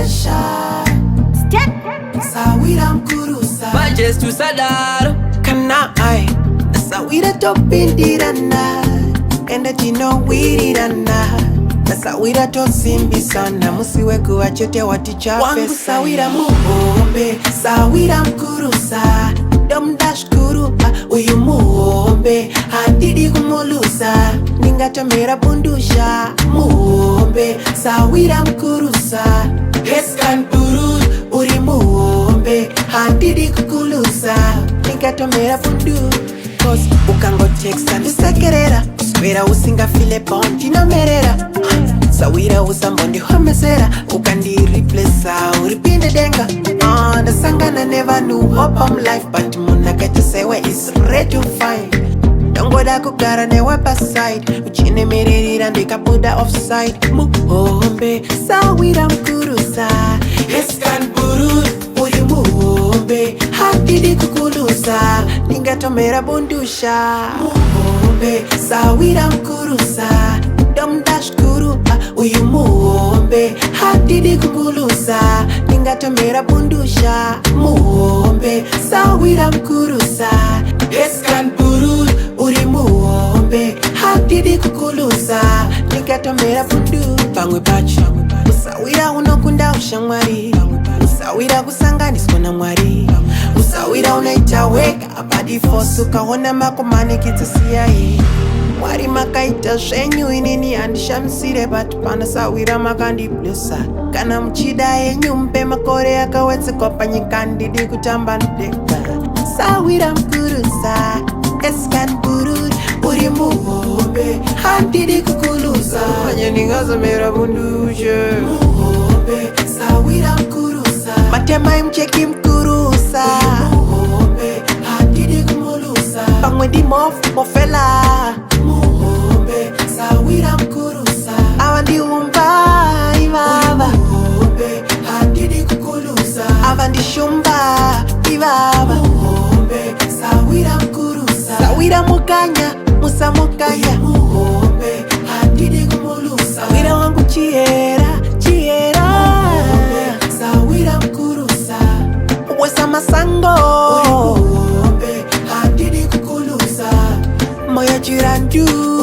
watichapesa. Sahwira mukurusa. Majjesty USADARO. Nhaii. Nasahwira topindirana. Ende tinowirirana. Nasahwira tosimbisana. Musi weguva chete watichapesa. Wangu Sahwira Muho-ombe. Sahwira mukurusa. Ndomuda zvikuru uyu Muho-ombe. Handidi kumulusa. Ndingatomera bundu shaa. Muho-ombe. Sahwira mukurusa. Ehkaa uri Muho-ombe. Handidi kukulusa. Ndingatomera bundu. Cause ukangoteksta ndisekerera. Uswera usingafile bon tinomerera. Sahwira usambondihomesera. Ukandireplace haa-uripinde denga. Aaah Ndasangana never knew hope of life, but munakachasewe is ready to find. Ndongoda kugara newe beside. Uchinemerera ndikabuda offside. Muho-ombe. Sahwira mukurusa. Ehkaa uri Muho-ombe. Handidi kukulusa. Ndingatomera bundu shaa. Muho-ombe. Sahwira mukurusa. Ndomuda zvikuru uyu Muho-ombe. Handidi kukulusa. Ndingatomera bundu shaa. Muho-ombe. Sahwira mukurusa. Ehkaa uri Muho-ombe. Handidi kukulusa. Ndingatomera bundu. Pamwe pacho Sahwira unokunda ushamwari. Sahwira kusanganiswa na Mwari. Sahwira unaita weka body force. Ukaona makomane kitsisiyayi. Mwari makaita zvenyu inini handishamsire, but pana Sahwira makandiblessa. Kana muchida yenyu mpe makore akawedzekwa panyika ndidi kutamba ndega. Sahwira mukurusa. Ehkaa uri Muho-ombe. Handidi kukulusa. Manye ndingatomera bundu shaa. Muho-ombe. Sahwira mukurusa. Matemai mcheki mukurusa. Muho-ombe. Handidi kumulusa. Pamwe mofela. Muho-ombe. Sahwira mukurusa. Awandiumba ibaba. Muho-ombe. Handidi kukulusa. Awandishumba ibaba. Muho-ombe. Sahwira mukurusa. Sahwira mukanya. Musa mukanya. Muho-ombe. Handidi kumulusa. Sahwira wangu chiera. Sahwira mukurusa. Uwesa masango. Muho-ombe. Handidi kukulusa. Moyo chirandu.